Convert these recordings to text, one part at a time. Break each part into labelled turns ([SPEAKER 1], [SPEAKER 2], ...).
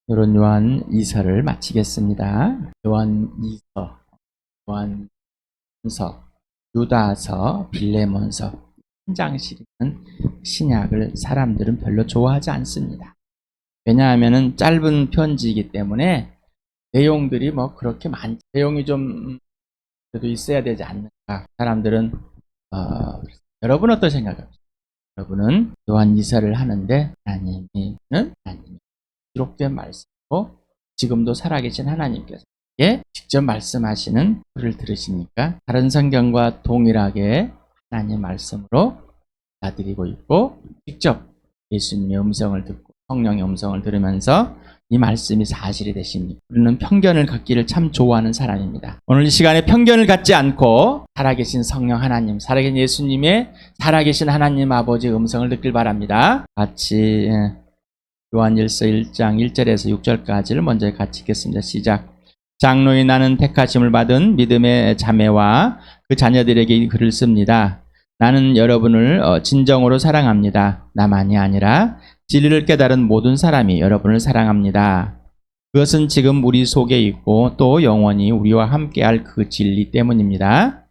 [SPEAKER 1] 이런 요한 2서를 마치겠습니다. 요한 2서, 요한서, 유다서, 빌레몬서 한 장씩 있는 신약을 사람들은 별로 좋아하지 않습니다. 왜냐하면 짧은 편지이기 때문에 내용들이 뭐 그렇게 내용이 좀 그래도 있어야 되지 않는가. 사람들은 여러분 어떤 생각이세요? 여러분은 요한 2서를 하는데 하나님이 기록된 말씀으로 지금도 살아계신 하나님께서 직접 말씀하시는 글을 들으시니까 다른 성경과 동일하게 하나님 말씀으로 받아들이고 있고, 직접 예수님의 음성을 듣고 성령의 음성을 들으면서 이 말씀이 사실이 되십니다. 우리는 편견을 갖기를 참 좋아하는 사람입니다. 오늘 이 시간에 편견을 갖지 않고 살아계신 성령 하나님, 살아계신 예수님의 살아계신 하나님 아버지의 음성을 듣길 바랍니다. 같이 요한일서 1장 1절에서 6절까지를 먼저 같이 읽겠습니다. 시작. 장로인 나는 택하심을 받은 믿음의 자매와 그 자녀들에게 이 글을 씁니다. 나는 여러분을 진정으로 사랑합니다. 나만이 아니라 진리를 깨달은 모든 사람이 여러분을 사랑합니다. 그것은 지금 우리 속에 있고 또 영원히 우리와 함께할 그 진리 때문입니다.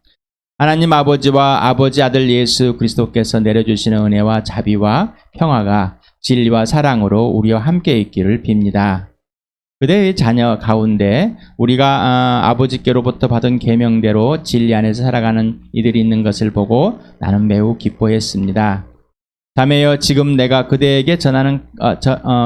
[SPEAKER 1] 하나님 아버지와 아버지 아들 예수 그리스도께서 내려주시는 은혜와 자비와 평화가 진리와 사랑으로 우리와 함께 있기를 빕니다. 그대의 자녀 가운데 우리가 아버지께로부터 받은 계명대로 진리 안에서 살아가는 이들이 있는 것을 보고 나는 매우 기뻐했습니다. 자매여, 지금 내가 그대에게 전하는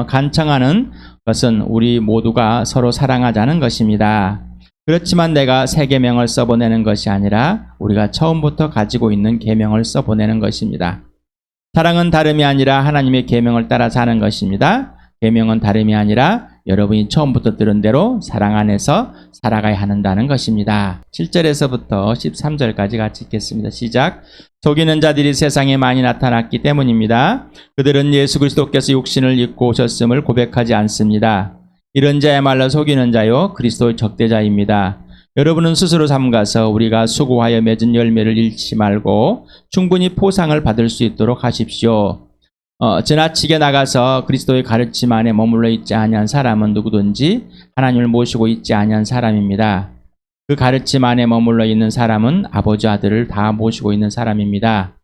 [SPEAKER 1] 간청하는 것은 우리 모두가 서로 사랑하자는 것입니다. 그렇지만 내가 새 계명을 써보내는 것이 아니라 우리가 처음부터 가지고 있는 계명을 써보내는 것입니다. 사랑은 다름이 아니라 하나님의 계명을 따라 사는 것입니다. 계명은 다름이 아니라 여러분이 처음부터 들은 대로 사랑 안에서 살아가야 한다는 것입니다. 7절에서부터 13절까지 같이 읽겠습니다. 시작. 속이는 자들이 세상에 많이 나타났기 때문입니다. 그들은 예수 그리스도께서 육신을 입고 오셨음을 고백하지 않습니다. 이런 자야말로 속이는 자요 그리스도의 적대자입니다. 여러분은 스스로 삼가서 우리가 수고하여 맺은 열매를 잃지 말고 충분히 포상을 받을 수 있도록 하십시오. 지나치게 나가서 그리스도의 가르침 안에 머물러 있지 아니한 사람은 누구든지 하나님을 모시고 있지 아니한 사람입니다. 그 가르침 안에 머물러 있는 사람은 아버지 아들을 다 모시고 있는 사람입니다.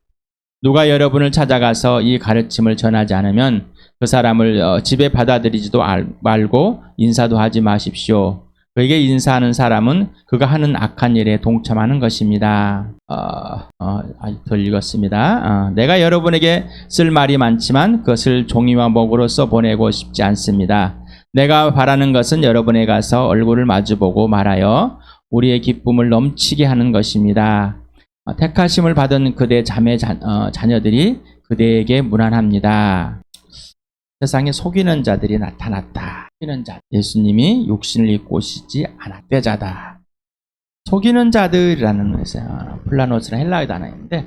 [SPEAKER 1] 누가 여러분을 찾아가서 이 가르침을 전하지 않으면 그 사람을 집에 받아들이지도 말고 인사도 하지 마십시오. 그에게 인사하는 사람은 그가 하는 악한 일에 동참하는 것입니다. 덜 읽었습니다. 내가 여러분에게 쓸 말이 많지만 그것을 종이와 먹으로써 보내고 싶지 않습니다. 내가 바라는 것은 여러분에 가서 얼굴을 마주보고 말하여 우리의 기쁨을 넘치게 하는 것입니다. 택하심을 받은 그대 자녀들이 그대에게 무난합니다. 세상에 속이는 자들이 나타났다. 속이는 자, 예수님이 육신을 입고 오시지 않았대자다. 속이는 자들이라는 것은 플라노스는 헬라어 단어인데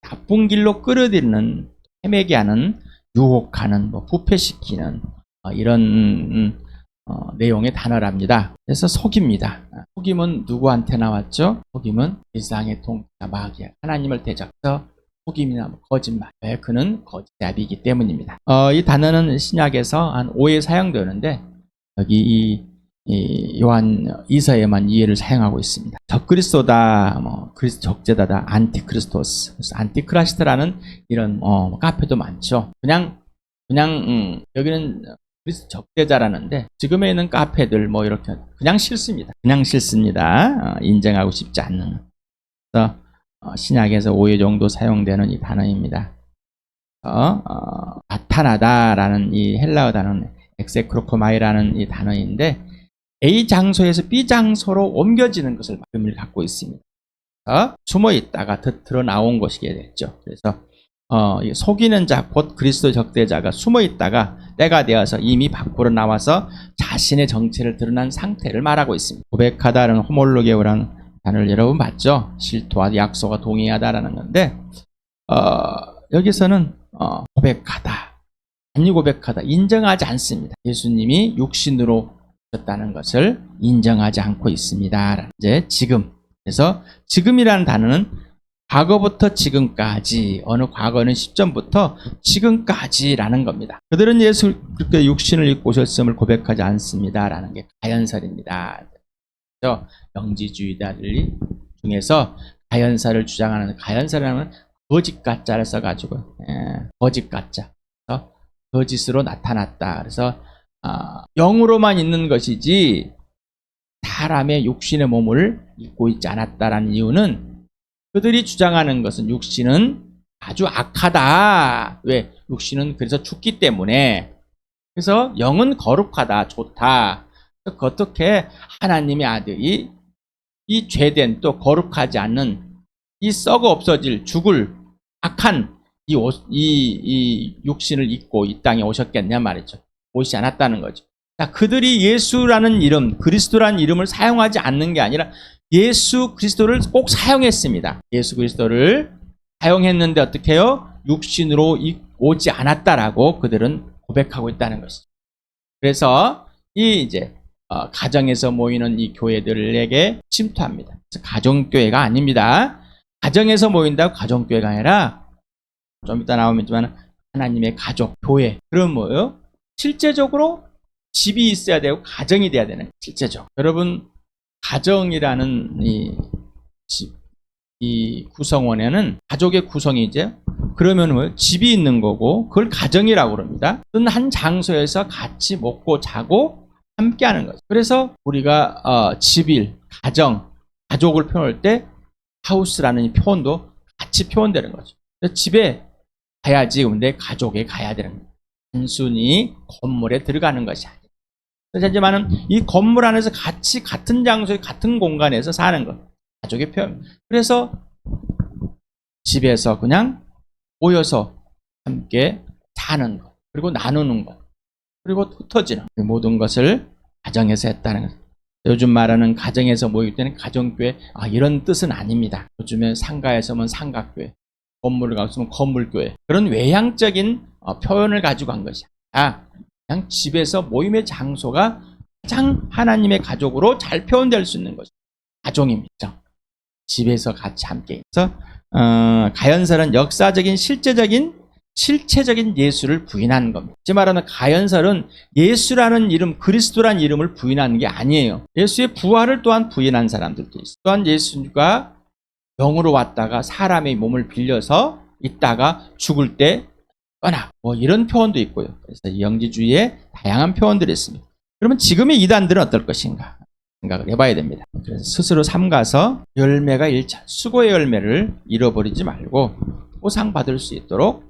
[SPEAKER 1] 나쁜 길로 끌어들이는, 헤매게 하는, 유혹하는, 부패시키는 이런 내용의 단어랍니다. 그래서 속입니다. 속임은 누구한테 나왔죠? 속임은 세상의 통치자 마귀야. 하나님을 대적해서 속임이나 거짓말, 그는 거짓잡이기 때문입니다. 이 단어는 신약에서 한 5회 사용되는데 여기 이 요한 2서에만 2회를 사용하고 있습니다. 적그리스도다, 그리스도 적재다다, 안티크리스토스. 그래서 안티크라시트라는 이런 카페도 많죠. 그냥 여기는 그리스도 적대자라는데 지금에 있는 카페들 이렇게 그냥 싫습니다. 그냥 싫습니다. 인정하고 싶지 않는. 그래서 신약에서 5회 정도 사용되는 이 단어입니다. 나타나다라는 이 헬라어 단어는 엑세크로코마이라는 이 단어인데 A 장소에서 B 장소로 옮겨지는 것을 의미를 갖고 있습니다. 숨어 있다가 드러 나온 것이게 됐죠. 그래서 속이는 자, 곧 그리스도 적대자가 숨어 있다가 때가 되어서 이미 밖으로 나와서 자신의 정체를 드러난 상태를 말하고 있습니다. 고백하다는 호몰로게오라는 단어를 여러분 봤죠? 실토와 약속과 동의하다라는 건데 여기서는 고백하다, 아니 고백하다, 인정하지 않습니다. 예수님이 육신으로 오셨다는 것을 인정하지 않고 있습니다. 이제 지금, 그래서 지금이라는 단어는 과거부터 지금까지, 어느 과거는 시점부터 지금까지라는 겁니다. 그들은 예수 그렇게 육신을 입고 오셨음을 고백하지 않습니다라는 게 가연설입니다. 그래서 영지주의자들 중에서 가연설을 주장하는, 가연설이라는 거짓 가짜를 써가지고, 거짓 가짜, 그래서 거짓으로 나타났다. 그래서 영으로만 있는 것이지 사람의 육신의 몸을 입고 있지 않았다라는 이유는, 그들이 주장하는 것은 육신은 아주 악하다. 왜? 육신은 그래서 죽기 때문에. 그래서 영은 거룩하다, 좋다. 어떻게 하나님의 아들이 이 죄된, 또 거룩하지 않는, 이 썩어 없어질, 죽을 악한 이 육신을 입고 이 땅에 오셨겠냐 말이죠. 오시지 않았다는 거죠. 자, 그들이 예수라는 이름, 그리스도라는 이름을 사용하지 않는 게 아니라 예수 그리스도를 꼭 사용했습니다. 예수 그리스도를 사용했는데 어떻게 해요? 육신으로 오지 않았다라고 그들은 고백하고 있다는 것이죠. 그래서 이제 가정에서 모이는 이 교회들에게 침투합니다. 그래서 가정교회가 아닙니다. 가정에서 모인다고 가정교회가 아니라, 좀 이따 나오겠지만 하나님의 가족, 교회. 그럼 뭐예요? 실제적으로 집이 있어야 되고 가정이 돼야 되는, 실제적. 여러분, 가정이라는 이 구성원에는 가족의 구성이 이제, 그러면 뭐 집이 있는 거고, 그걸 가정이라고 그럽니다. 한 장소에서 같이 먹고 자고 함께 하는 거죠. 그래서 우리가 집일, 가정, 가족을 표현할 때 하우스라는 이 표현도 같이 표현되는 거죠. 그래서 집에 가야지, 근데 가족에 가야 되는 거예요. 단순히 건물에 들어가는 것이 아니에요. 하지만은 이 건물 안에서 같이 같은 장소에 같은 공간에서 사는 것, 가족의 표현. 그래서 집에서 그냥 모여서 함께 사는 것, 그리고 나누는 것, 그리고 흩어지는 모든 것을 가정에서 했다는 것. 요즘 말하는 가정에서 모일 때는 가정교회, 이런 뜻은 아닙니다. 요즘에 상가에서면 상가교회, 건물을 가면 건물교회, 그런 외향적인 표현을 가지고 한 것이야. 그냥 집에서 모임의 장소가 가장 하나님의 가족으로 잘 표현될 수 있는 것이 가정입니다. 집에서 같이 함께 있어. 가연설은 역사적인, 실체적인 예수를 부인하는 겁니다. 즉 말하면 가연설은 예수라는 이름, 그리스도라는 이름을 부인하는 게 아니에요. 예수의 부활을 또한 부인한 사람들도 있어요. 또한 예수가 영으로 왔다가 사람의 몸을 빌려서 있다가 죽을 때 떠나, 이런 표현도 있고요. 그래서 이 영지주의에 다양한 표현들이 있습니다. 그러면 지금의 이단들은 어떨 것인가 생각을 해봐야 됩니다. 그래서 스스로 삼가서 열매가 일차, 수고의 열매를 잃어버리지 말고 보상받을 수 있도록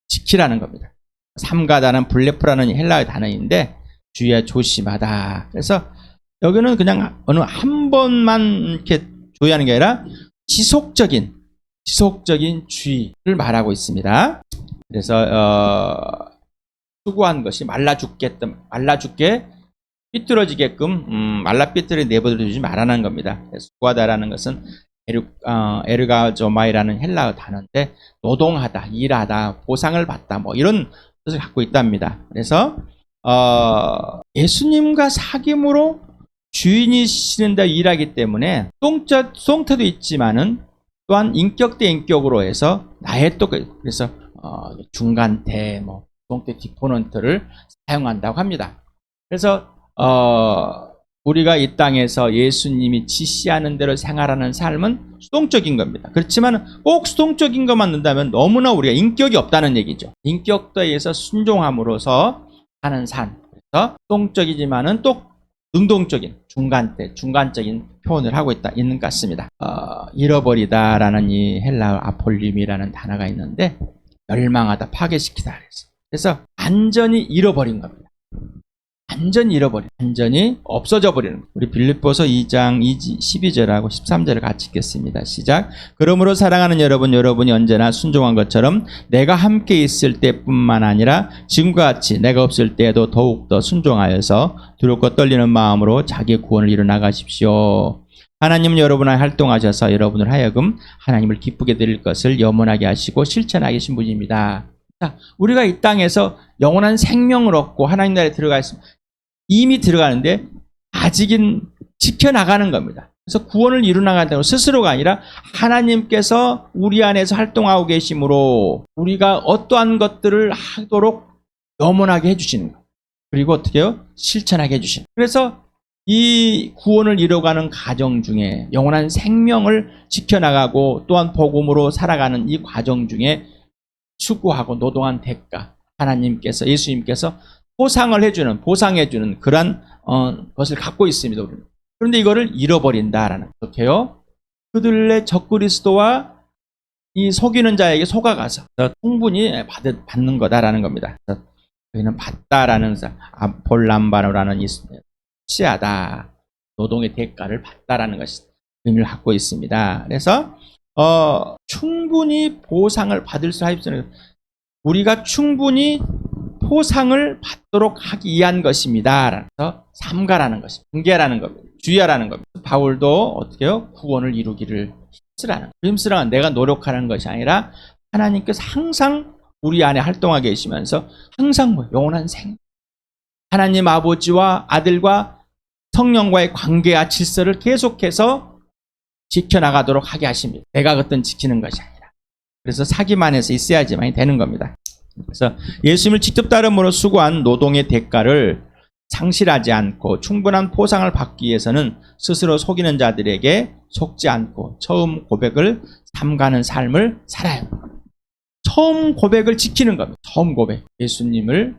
[SPEAKER 1] 지키라는 겁니다. 삼가다는 블레프라는 헬라어 단어인데, 주의야, 조심하다. 그래서 여기는 그냥 어느 한 번만 이렇게 조의하는 게 아니라 지속적인 주의를 말하고 있습니다. 그래서 수고한 것이 말라 죽게 삐뚤어지게끔 말라 삐뚤어 내버려두지 말라는 겁니다. 수고하다라는 것은 에르가조마이라는 헬라어 단어인데, 노동하다, 일하다, 보상을 받다, 이런 뜻을 갖고 있답니다. 그래서 예수님과 사귐으로 주인이시는 데 일하기 때문에 송태도 있지만은 또한 인격 대 인격으로 해서 나의 또, 그래서 중간태, 송태 디포넌트를 사용한다고 합니다. 그래서 우리가 이 땅에서 예수님이 지시하는 대로 생활하는 삶은 수동적인 겁니다. 그렇지만 꼭 수동적인 것만 넣는다면 너무나 우리가 인격이 없다는 얘기죠. 인격도에 의해서 순종함으로써 하는 삶. 그래서 수동적이지만은 또 능동적인, 중간적인 표현을 하고 있는 것 같습니다. 잃어버리다라는 이 헬라어 아폴림이라는 단어가 있는데, 멸망하다, 파괴시키다. 그래서 완전히 잃어버린 겁니다. 완전히 없어져 버리는 거예요. 우리 빌립보서 2장 12절하고 13절을 같이 읽겠습니다. 시작. 그러므로 사랑하는 여러분이 언제나 순종한 것처럼 내가 함께 있을 때뿐만 아니라 지금과 같이 내가 없을 때에도 더욱더 순종하여서 두렵고 떨리는 마음으로 자기의 구원을 이뤄 나가십시오. 하나님은 여러분을 활동하셔서 여러분을 하여금 하나님을 기쁘게 드릴 것을 염원하게 하시고 실천하게 하신 분입니다. 자, 우리가 이 땅에서 영원한 생명을 얻고 하나님 나라에 들어가 있습니다. 이미 들어가는데 아직은 지켜나가는 겁니다. 그래서 구원을 이루나간다고 스스로가 아니라 하나님께서 우리 안에서 활동하고 계심으로 우리가 어떠한 것들을 하도록 염원하게 해주시는 거예요. 그리고 어떻게 해요? 실천하게 해주시는 거예요. 그래서 이 구원을 이뤄가는 과정 중에 영원한 생명을 지켜나가고 또한 복음으로 살아가는 이 과정 중에 수고하고 노동한 대가, 하나님께서, 예수님께서 보상해주는 그러한 것을 갖고 있습니다. 우리는. 그런데 이거를 잃어버린다라는 어떻게요? 그들의 적그리스도와 이 속이는 자에게 속아가서 충분히 받는 거다라는 겁니다. 여기는 받다라는 볼람바노라는 이 치하다, 노동의 대가를 받다라는 것이 의미를 갖고 있습니다. 그래서 충분히 보상을 받을 수 있는, 우리가 충분히 보상을 받도록 하기 위한 것입니다. 그래서 삼가라는 것이 분개라는 겁니다. 주의하라는 겁니다. 바울도 어떻게 해요? 구원을 이루기를 힘쓰라는 내가 노력하는 것이 아니라 하나님께서 항상 우리 안에 활동하게 계시면서 항상 영원한 하나님 아버지와 아들과 성령과의 관계와 질서를 계속해서 지켜나가도록 하게 하십니다. 내가 어떤 지키는 것이 아니라. 그래서 사기만 해서 있어야지만 되는 겁니다. 그래서 예수님을 직접 따름으로 수고한 노동의 대가를 상실하지 않고 충분한 보상을 받기 위해서는 스스로 속이는 자들에게 속지 않고 처음 고백을 삼가는 삶을 살아야 합니다. 처음 고백을 지키는 겁니다. 처음 고백. 예수님을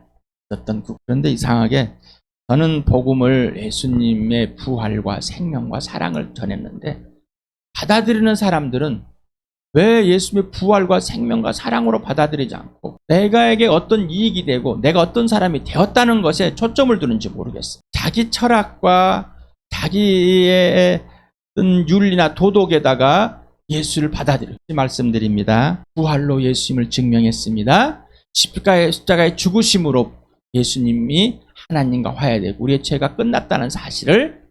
[SPEAKER 1] 믿었던 그런데 이상하게 저는 복음을 예수님의 부활과 생명과 사랑을 전했는데 받아들이는 사람들은 왜 예수님의 부활과 생명과 사랑으로 받아들이지 않고 내가에게 어떤 이익이 되고 내가 어떤 사람이 되었다는 것에 초점을 두는지 모르겠어요. 자기 철학과 자기의 윤리나 도덕에다가 예수를 받아들여 말씀드립니다. 부활로 예수님을 증명했습니다. 십자가의 죽으심으로 예수님이 하나님과 화해되고 우리의 죄가 끝났다는 사실을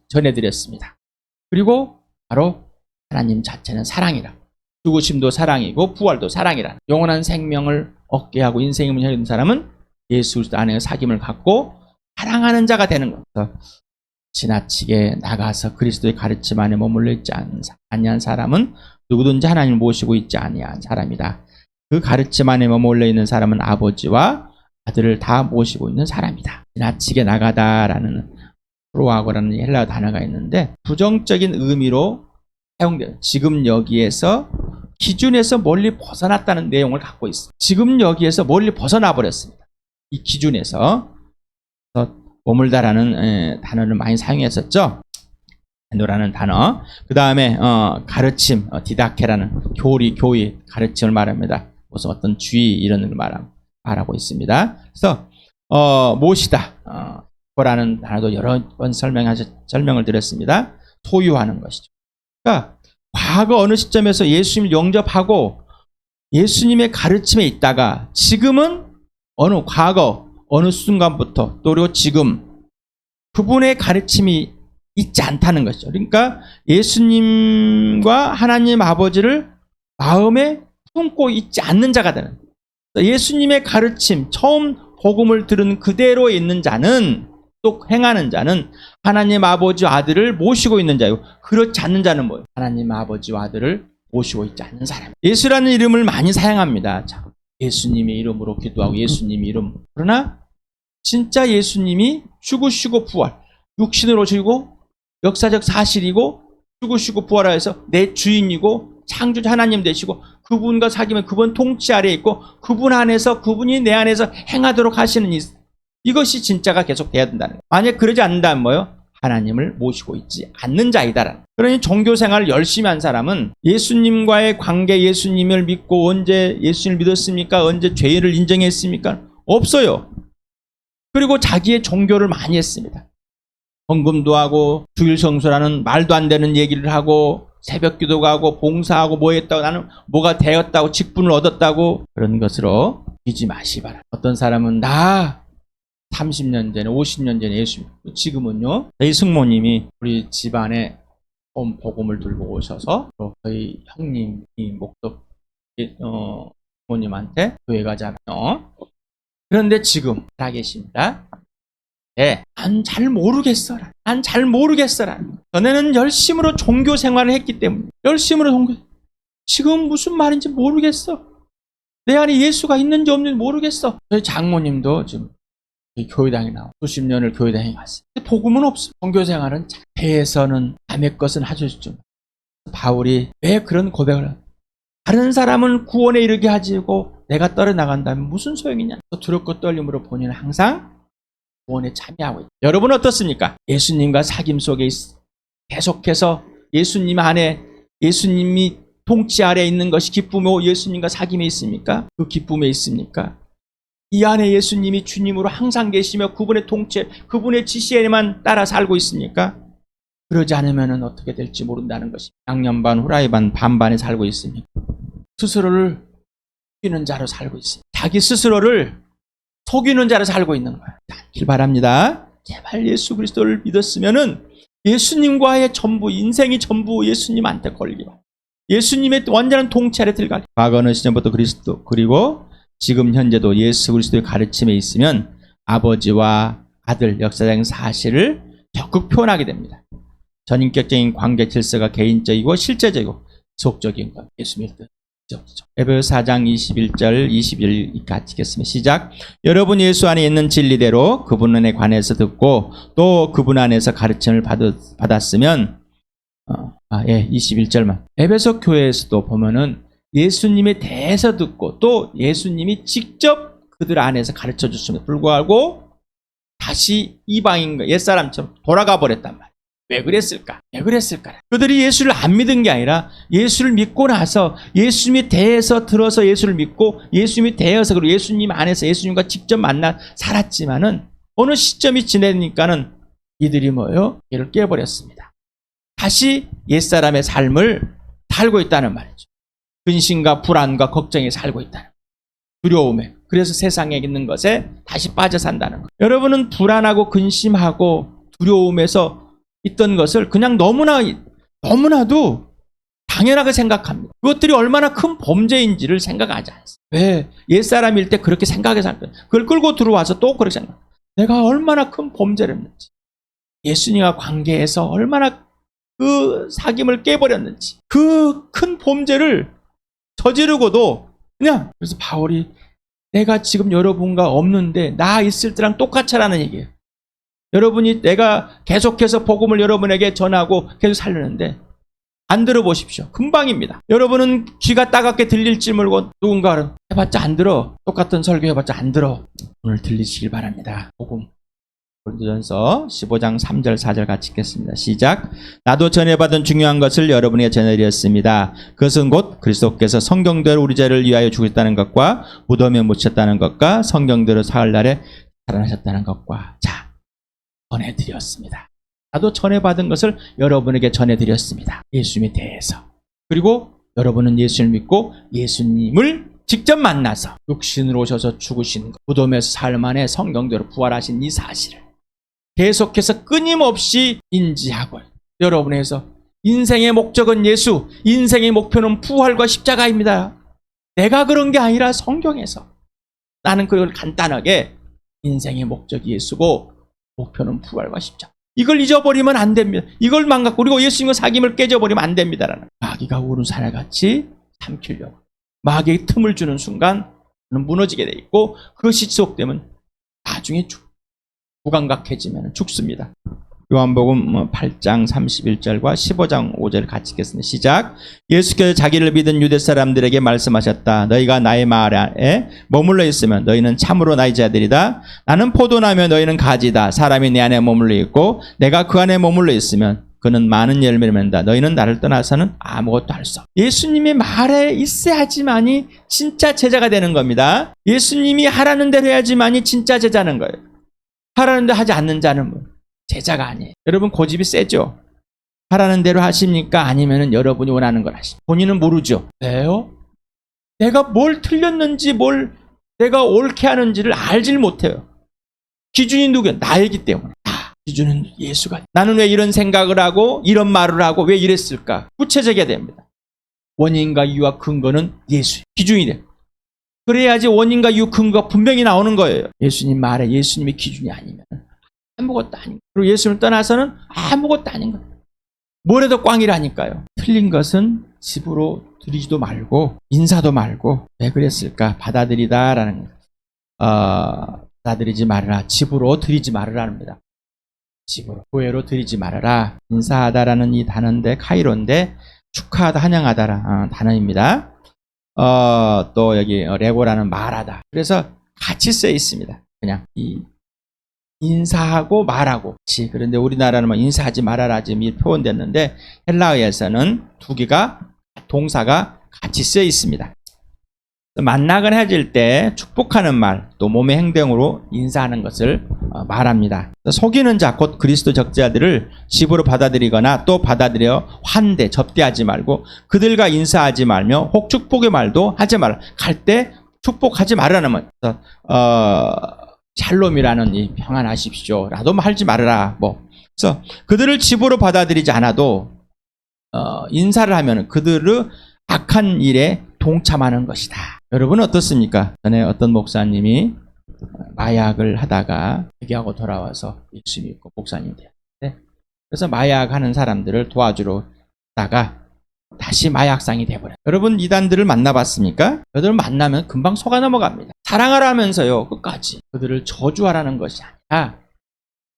[SPEAKER 1] 전해드렸습니다. 그리고 바로 하나님 자체는 사랑이라. 죽으심도 사랑이고 부활도 사랑이라. 영원한 생명을 얻게 하고 인생의 문을 열린 사람은 예수 그리스도 안에 사귐을 갖고 사랑하는 자가 되는 겁니다. 지나치게 나가서 그리스도의 가르침 안에 머물러 있지 아니한 사람은 누구든지 하나님을 모시고 있지 아니한 사람이다. 그 가르침 안에 머물러 있는 사람은 아버지와 아들을 다 모시고 있는 사람이다. 지나치게 나가다라는 프로하고라는 헬라어 단어가 있는데 부정적인 의미로 사용돼요. 지금 여기에서 기준에서 멀리 벗어났다는 내용을 갖고 있어요. 지금 여기에서 멀리 벗어나 버렸습니다. 이 기준에서 머물다라는 단어를 많이 사용했었죠. 라는 단어. 그 다음에 가르침, 디다케라는 교의, 가르침을 말합니다. 무슨 어떤 주의 이런 걸 말하고 있습니다. 그래서 모시다. 라는 단어도 여러 번 설명을 드렸습니다. 소유하는 것이죠. 그러니까 과거 어느 시점에서 예수님을 영접하고 예수님의 가르침에 있다가 지금은 과거 어느 순간부터 또 그리고 지금 그분의 가르침이 있지 않다는 것이죠. 그러니까 예수님과 하나님 아버지를 마음에 품고 있지 않는 자가 되는 거예요. 예수님의 가르침, 처음 복음을 들은 그대로 있는 자는 또 행하는 자는 하나님 아버지와 아들을 모시고 있는 자이고 그렇지 않는 자는 뭐예요? 하나님 아버지와 아들을 모시고 있지 않는 사람. 예수라는 이름을 많이 사용합니다. 자, 예수님의 이름으로 기도하고 예수님의 이름. 그러나 진짜 예수님이 죽으시고 부활, 육신으로 오시고 역사적 사실이고 죽으시고 부활하여서 내 주인이고 창조자 하나님 되시고 그분과 사귀면 그분 통치 아래에 있고 그분 안에서 그분이 내 안에서 행하도록 하시는 이것이 진짜가 계속 돼야 된다는 거예요. 만약 그러지 않는다면 뭐예요? 하나님을 모시고 있지 않는 자이다라는. 그러니 종교 생활을 열심히 한 사람은 예수님과의 관계, 예수님을 믿고 언제 예수님을 믿었습니까? 언제 죄를 인정했습니까? 없어요. 그리고 자기의 종교를 많이 했습니다. 헌금도 하고 주일 성수라는 말도 안 되는 얘기를 하고 새벽 기도가 하고 봉사하고 뭐 했다고 나는 뭐가 되었다고 직분을 얻었다고 그런 것으로 믿지 마시 바랍니다. 어떤 사람은 나 30년 전에 50년 전에 예수 지금은요 저희 승모님이 우리 집안에 복음을 들고 오셔서 저희 형님이 목덕 부모님한테 교회 가잖아요. 그런데 지금 살아 계십니다. 네, 난 잘 모르겠어라. 난 잘 모르겠어라. 전에는 열심으로 종교 생활을 했기 때문에 열심으로 지금 무슨 말인지 모르겠어. 내 안에 예수가 있는지 없는지 모르겠어. 저희 장모님도 지금 교회당에 나와 수십 년을 교회당에 갔어요. 복음은 없어. 종교 생활은 배에서는 남의 것은 하실 줄. 바울이 왜 그런 고백을 하냐? 다른 사람은 구원에 이르게 하지고 내가 떨어나간다면 무슨 소용이냐? 두렵고 떨림으로 본인은 항상 구원에 참여하고 있다. 여러분 어떻습니까? 예수님과 사귐 속에 계속해서 예수님 안에 예수님이 통치 아래 있는 것이 기쁨이고 예수님과 사귐에 있습니까? 그 기쁨에 있습니까? 이 안에 예수님이 주님으로 항상 계시며 그분의 통치, 그분의 지시에만 따라 살고 있습니까? 그러지 않으면 어떻게 될지 모른다는 것이 양념 반 후라이 반 반반에 살고 있습니다. 스스로를 속이는 자로 살고 있습니다. 자기 스스로를 속이는 자로 살고 있는 거예요. 길 바랍니다. 제발 예수 그리스도를 믿었으면은 예수님과의 전부 인생이 전부 예수님한테 걸리기 바랍니다. 예수님의 완전한 통치 아래 들어가기. 과거는 시절부터 그리스도 그리고 지금 현재도 예수 그리스도의 가르침에 있으면 아버지와 아들 역사적인 사실을 적극 표현하게 됩니다. 전인격적인 관계 질서가 개인적이고 실제적이고 지속적인 것. 예수님의 뜻. 에베소 4장 21절 22절 같이 읽겠습니다. 시작. 여러분 예수 안에 있는 진리대로 그분에 관해서 듣고 또 그분 안에서 가르침을 받았으면 21절만. 에베소 교회에서도 보면은 예수님에 대해서 듣고 또 예수님이 직접 그들 안에서 가르쳐 줬음에도 불구하고 다시 이방인과 옛사람처럼 돌아가 버렸단 말이에요. 왜 그랬을까? 왜 그랬을까? 그들이 예수를 안 믿은 게 아니라 예수를 믿고 나서 예수님에 대해서 들어서 예수를 믿고 예수님이 대해서 그리고 예수님 안에서 예수님과 직접 만나 살았지만은 어느 시점이 지내니까는 이들이 뭐예요? 얘를 깨버렸습니다. 다시 옛사람의 삶을 살고 있다는 말이죠. 근심과 불안과 걱정에 살고 있다는 거예요. 두려움에. 그래서 세상에 있는 것에 다시 빠져 산다는 거예요. 여러분은 불안하고 근심하고 두려움에서 있던 것을 그냥 너무나도 당연하게 생각합니다. 그것들이 얼마나 큰 범죄인지를 생각하지 않습니다. 왜? 옛사람일 때 그렇게 생각해서 할 거예요. 그걸 끌고 들어와서 또 그렇게 생각합니다. 내가 얼마나 큰 범죄를 했는지, 예수님과 관계에서 얼마나 그 사귐을 깨버렸는지, 그 큰 범죄를 저지르고도 그냥, 그래서 바울이 내가 지금 여러분과 없는데 나 있을 때랑 똑같아라는 얘기예요. 여러분이 내가 계속해서 복음을 여러분에게 전하고 계속 살려는데 안 들어보십시오. 금방입니다. 여러분은 귀가 따갑게 들릴지 모르고 누군가는 해봤자 안 들어. 똑같은 설교 해봤자 안 들어. 오늘 들리시길 바랍니다. 복음. 고린도전서 15장 3절 4절 같이 읽겠습니다. 시작. 나도 전해받은 중요한 것을 여러분에게 전해드렸습니다. 그것은 곧 그리스도께서 성경대로 우리 죄를 위하여 죽으셨다는 것과 무덤에 묻혔다는 것과 성경대로 사흘날에 살아나셨다는 것과 전해드렸습니다. 나도 전해받은 것을 여러분에게 전해드렸습니다. 예수님에 대해서. 그리고 여러분은 예수를 믿고 예수님을 직접 만나서 육신으로 오셔서 죽으신 것, 무덤에서 사흘 만에 성경대로 부활하신 이 사실을 계속해서 끊임없이 인지하고 여러분에서 인생의 목적은 예수, 인생의 목표는 부활과 십자가입니다. 내가 그런 게 아니라 성경에서 나는 그걸 간단하게 인생의 목적이 예수고 목표는 부활과 십자가. 이걸 잊어버리면 안 됩니다. 이걸 망각, 그리고 예수님과 사귐을 깨져버리면 안 됩니다라는. 마귀가 우는 사내같이 삼키려고. 마귀에게 틈을 주는 순간 무너지게 돼 있고 그것이 지속되면 나중에 무감각해지면 죽습니다. 요한복음 8장 31절과 15장 5절 같이 읽겠습니다. 시작. 예수께서 자기를 믿은 유대 사람들에게 말씀하셨다. 너희가 나의 말에 머물러 있으면 너희는 참으로 나의 자들이다. 나는 포도나며 너희는 가지다. 사람이 내 안에 머물러 있고 내가 그 안에 머물러 있으면 그는 많은 열매를 맺는다. 너희는 나를 떠나서는 아무것도 할 수 없다. 예수님의 말에 있어야지만이 진짜 제자가 되는 겁니다. 예수님이 하라는 대로 해야지만이 진짜 제자는 거예요. 하라는 대로 하지 않는 자는 제자가 아니에요. 여러분 고집이 세죠? 하라는 대로 하십니까? 아니면 여러분이 원하는 걸 하십니까? 본인은 모르죠. 왜요? 내가 뭘 틀렸는지 뭘 내가 옳게 하는지를 알질 못해요. 기준이 누구야? 나이기 때문에. 기준은 예수가. 나는 왜 이런 생각을 하고 이런 말을 하고 왜 이랬을까? 구체적이어야 됩니다. 원인과 이유와 근거는 예수의 기준이 돼요. 그래야지 원인과 이유 근거가 분명히 나오는 거예요. 예수님 말에 예수님의 기준이 아니면 아무것도 아닌 거예요. 그리고 예수님을 떠나서는 아무것도 아닌 거예요. 뭐래도 꽝이라니까요. 틀린 것은 집으로 들이지도 말고 인사도 말고 왜 그랬을까? 받아들이다라는 받아들이지 말아라. 집으로 들이지 말아라입니다. 집으로 교회로 들이지 말아라. 인사하다라는 이 단어인데 카이로인데 축하하다 환영하다라 단어입니다. 또 여기 레고라는 말하다. 그래서 같이 쓰여 있습니다. 그냥 이 인사하고 말하고 같이. 그런데 우리나라는 뭐 인사하지 말아라 지금 이 표현됐는데 헬라어에서는 두 개가 동사가 같이 쓰여 있습니다. 만나거나 헤어질 때 축복하는 말, 또 몸의 행동으로 인사하는 것을 말합니다. 속이는 자, 곧 그리스도 적자들을 집으로 받아들이거나 또 받아들여 환대, 접대하지 말고 그들과 인사하지 말며 혹 축복의 말도 하지 말라. 갈 때 축복하지 말라는 말. 샬롬이라는 이 평안하십시오. 라도 하지 말아라. 그래서 그들을 집으로 받아들이지 않아도 인사를 하면 그들의 악한 일에 동참하는 것이다. 여러분 어떻습니까? 전에 어떤 목사님이 마약을 하다가 회개하고 돌아와서 예수 믿고 목사님이 되었는데, 그래서 마약하는 사람들을 도와주러 다가 다시 마약상이 돼버려요. 여러분 이단들을 만나봤습니까? 그들을 만나면 금방 속아 넘어갑니다. 사랑하라면서요 끝까지 그들을 저주하라는 것이 아니라,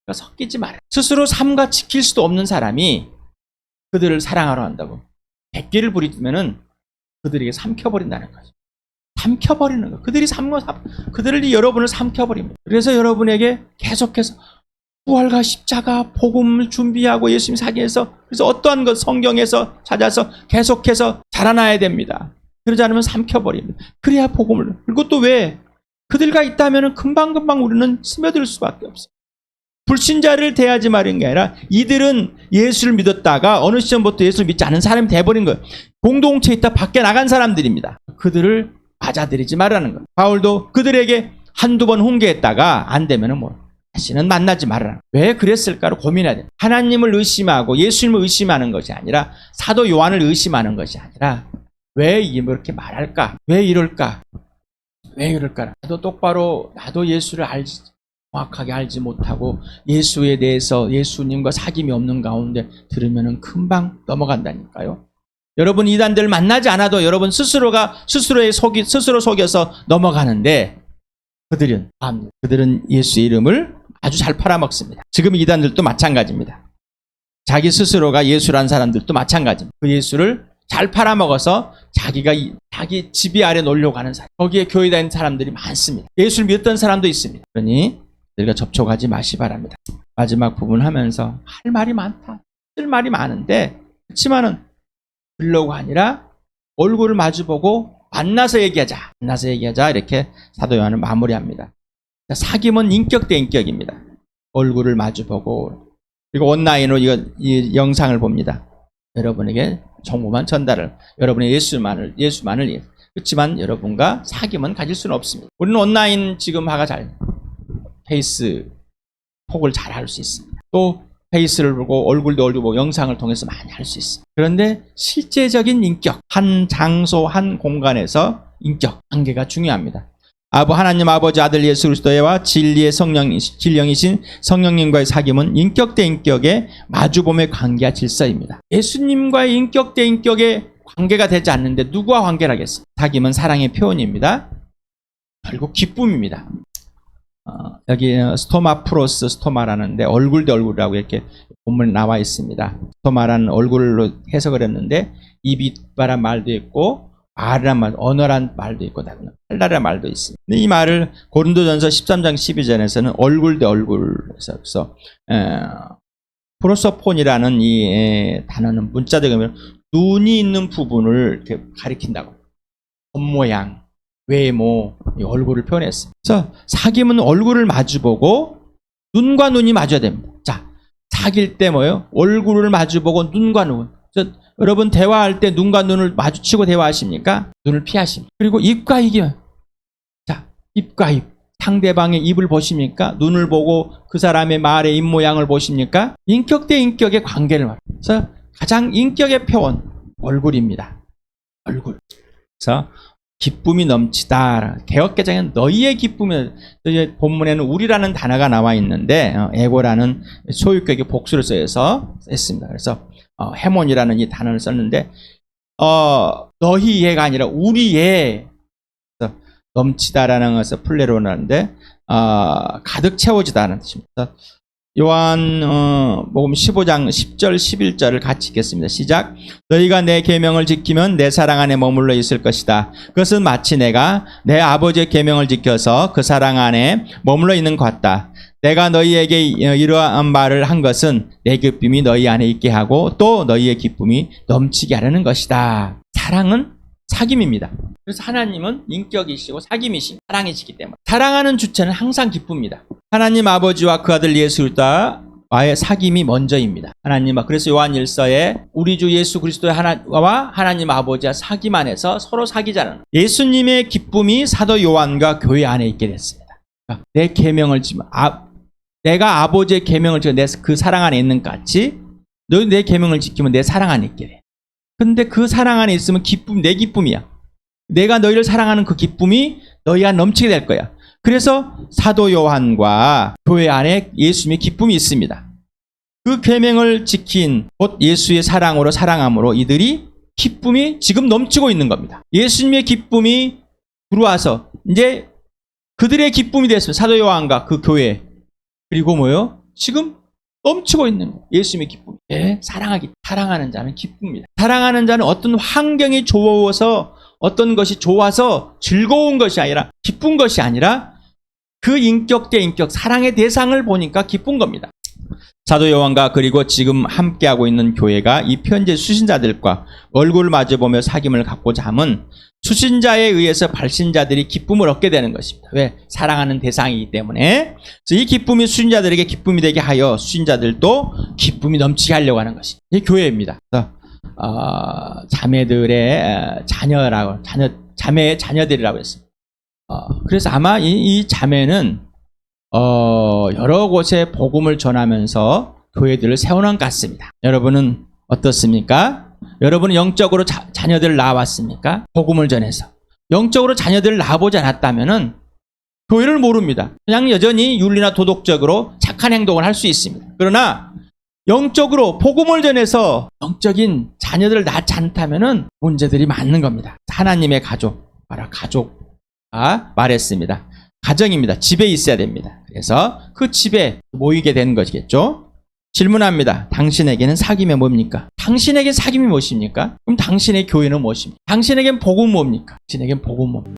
[SPEAKER 1] 그러니까 섞이지 마라. 스스로 삼가 지킬 수도 없는 사람이 그들을 사랑하러 한다고 100개를 부리면은 그들에게 삼켜버린다는 거죠. 삼켜버리는 거. 그들이 여러분을 삼켜버립니다. 그래서 여러분에게 계속해서 부활과 십자가, 복음을 준비하고 예수님 사기에서, 그래서 어떠한 것 성경에서 찾아서 계속해서 자라나야 됩니다. 그러지 않으면 삼켜버립니다. 그래야 복음을. 그리고 또 왜? 그들과 있다면 금방금방 우리는 스며들 수밖에 없어요. 불신자를 대하지 말은 게 아니라 이들은 예수를 믿었다가 어느 시점부터 예수를 믿지 않은 사람이 돼버린 거예요. 공동체에 있다 밖에 나간 사람들입니다. 그들을 맞아들이지 말라는 거예요. 바울도 그들에게 한두 번 훈계했다가 안 되면은 다시는 만나지 말아라. 왜 그랬을까를 고민해야 돼요. 하나님을 의심하고 예수님을 의심하는 것이 아니라 사도 요한을 의심하는 것이 아니라 왜 이렇게 말할까? 왜 이럴까? 왜 이럴까? 나도 예수를 정확하게 알지 못하고 예수에 대해서 예수님과 사귐이 없는 가운데 들으면은 금방 넘어간다니까요. 여러분 이단들 만나지 않아도 여러분 스스로 속여서 넘어가는데 그들은 예수의 이름을 아주 잘 팔아먹습니다. 지금 이단들도 마찬가지입니다. 자기 스스로가 예수란 사람들도 마찬가지입니다. 그 예수를 잘 팔아먹어서 자기 지배 아래 놓으려고 하는 사람, 거기에 교회 다니는 사람들이 많습니다. 예수를 믿었던 사람도 있습니다. 그러니 우리가 접촉하지 마시 바랍니다. 마지막 부분 하면서 할 말이 많다. 쓸 말이 많은데 그렇지만은 들려고 아니라 얼굴을 마주보고 만나서 얘기하자 이렇게 사도 요한은 마무리합니다. 사귐은 인격 대 인격입니다. 얼굴을 마주보고, 그리고 온라인으로 이 영상을 봅니다. 여러분에게 정보만 전달을, 여러분의 예수만을 위해. 그렇지만 여러분과 사귐은 가질 수는 없습니다. 우리는 온라인 지금 페이스 톡을 잘 할 수 있습니다. 또 페이스를 보고 얼굴도 보고 영상을 통해서 많이 할 수 있습니다. 그런데 실제적인 인격, 한 장소 한 공간에서 인격 관계가 중요합니다. 하나님 아버지 아들 예수 그리스도와 진리의 진령이신 성령님과의 사귐은 인격 대 인격의 마주봄의 관계와 질서입니다. 예수님과의 인격 대 인격의 관계가 되지 않는데 누구와 관계를 하겠어요? 사귐은 사랑의 표현입니다. 결국 기쁨입니다. 여기 스토마 프로스 스토마라는데 얼굴 대 얼굴이라고 이렇게 본문에 나와 있습니다. 스토마라는 얼굴로 해석을 했는데 이빛바란 말도 있고 말이란 말, 언어란 말도 있고 칼날이란 말도 있습니다. 이 말을 고린도전서 13장 12절에서는 얼굴 대 얼굴에서 프로소폰이라는 이 단어는 문자적으로 보면 눈이 있는 부분을 이렇게 가리킨다고. 겉모양, 외모, 얼굴을 표현했습니다. 그래서 사귐은 얼굴을 마주보고 눈과 눈이 마주야 됩니다. 자, 사귈 때 뭐예요? 얼굴을 마주보고 눈과 눈. 여러분 대화할 때 눈과 눈을 마주치고 대화하십니까? 눈을 피하십니까? 그리고 입과 입이요. 자, 입과 입. 상대방의 입을 보십니까? 눈을 보고 그 사람의 말의 입모양을 보십니까? 인격 대 인격의 관계를 말합니다. 그래서 가장 인격의 표현, 얼굴입니다. 얼굴. 그래서 기쁨이 넘치다. 개역개정에는 너희의 기쁨이, 이제 본문에는 우리라는 단어가 나와 있는데 에고라는 소유격의 복수를 써서 했습니다. 그래서 해몬이라는 이 단어를 썼는데 너희의가 아니라 우리의 넘치다라는 것을 플레로로 하는데 가득 채워지다는 뜻입니다. 요한복음 15장 10절 11절을 같이 읽겠습니다. 시작. 너희가 내 계명을 지키면 내 사랑 안에 머물러 있을 것이다. 그것은 마치 내가 내 아버지의 계명을 지켜서 그 사랑 안에 머물러 있는 것 같다. 내가 너희에게 이러한 말을 한 것은 내 기쁨이 너희 안에 있게 하고 또 너희의 기쁨이 넘치게 하려는 것이다. 사랑은 사귐입니다. 그래서 하나님은 인격이시고 사귐이시고 사랑이시기 때문에 사랑하는 주체는 항상 기쁩니다. 하나님 아버지와 그 아들 예수 그리스도와의 사귐이 먼저입니다. 그래서 요한 1서에 우리 주 예수 그리스도의 하나와 하나님 아버지와 사귐 안에서 서로 사귀자는 예수님의 기쁨이 사도 요한과 교회 안에 있게 됐습니다. 내 계명을 지키면 내가 아버지의 계명을 지켜 그 사랑 안에 있는 것 같이 너희 내 계명을 지키면 내 사랑 안에 있게 돼. 근데 그 사랑 안에 있으면 내 기쁨이야. 내가 너희를 사랑하는 그 기쁨이 너희 안에 넘치게 될 거야. 그래서 사도 요한과 교회 안에 예수님의 기쁨이 있습니다. 그 계명을 지킨 곧 예수의 사랑으로 사랑함으로 이들이 기쁨이 지금 넘치고 있는 겁니다. 예수님의 기쁨이 들어와서 이제 그들의 기쁨이 됐습니다. 사도 요한과 그 교회. 그리고 지금 넘치고 있는 거예요. 예수님의 기쁨. 사랑하는 자는 기쁩니다. 사랑하는 자는 어떤 환경이 좋아서 어떤 것이 좋아서 즐거운 것이 아니라 기쁜 것이 아니라 그 인격 대 인격 사랑의 대상을 보니까 기쁜 겁니다. 사도 요한과 그리고 지금 함께하고 있는 교회가 이 편지의 수신자들과 얼굴을 마주보며 사귐을 갖고자 함은 수신자에 의해서 발신자들이 기쁨을 얻게 되는 것입니다. 왜? 사랑하는 대상이기 때문에. 그래서 이 기쁨이 수신자들에게 기쁨이 되게 하여 수신자들도 기쁨이 넘치게 하려고 하는 것이 이 교회입니다. 그래서 자매들의 자매의 자녀들이라고 했습니다. 그래서 아마 이 자매는 여러 곳에 복음을 전하면서 교회들을 세워놓은 것 같습니다. 여러분은 어떻습니까? 여러분은 영적으로 자녀들을 낳아왔습니까? 복음을 전해서. 영적으로 자녀들을 낳아보지 않았다면은 교회를 모릅니다. 그냥 여전히 윤리나 도덕적으로 착한 행동을 할 수 있습니다. 그러나 영적으로 복음을 전해서 영적인 자녀들을 낳지 않다면은 문제들이 많은 겁니다. 하나님의 가족, 가족가 말했습니다. 가정입니다. 집에 있어야 됩니다. 그래서 그 집에 모이게 되는 것이겠죠. 질문합니다. 당신에게는 사귐이 뭡니까? 당신에게 사귐이 무엇입니까? 그럼 당신의 교회는 무엇입니까? 당신에겐 복음은 뭡니까? 당신에겐 복음은 뭡니까?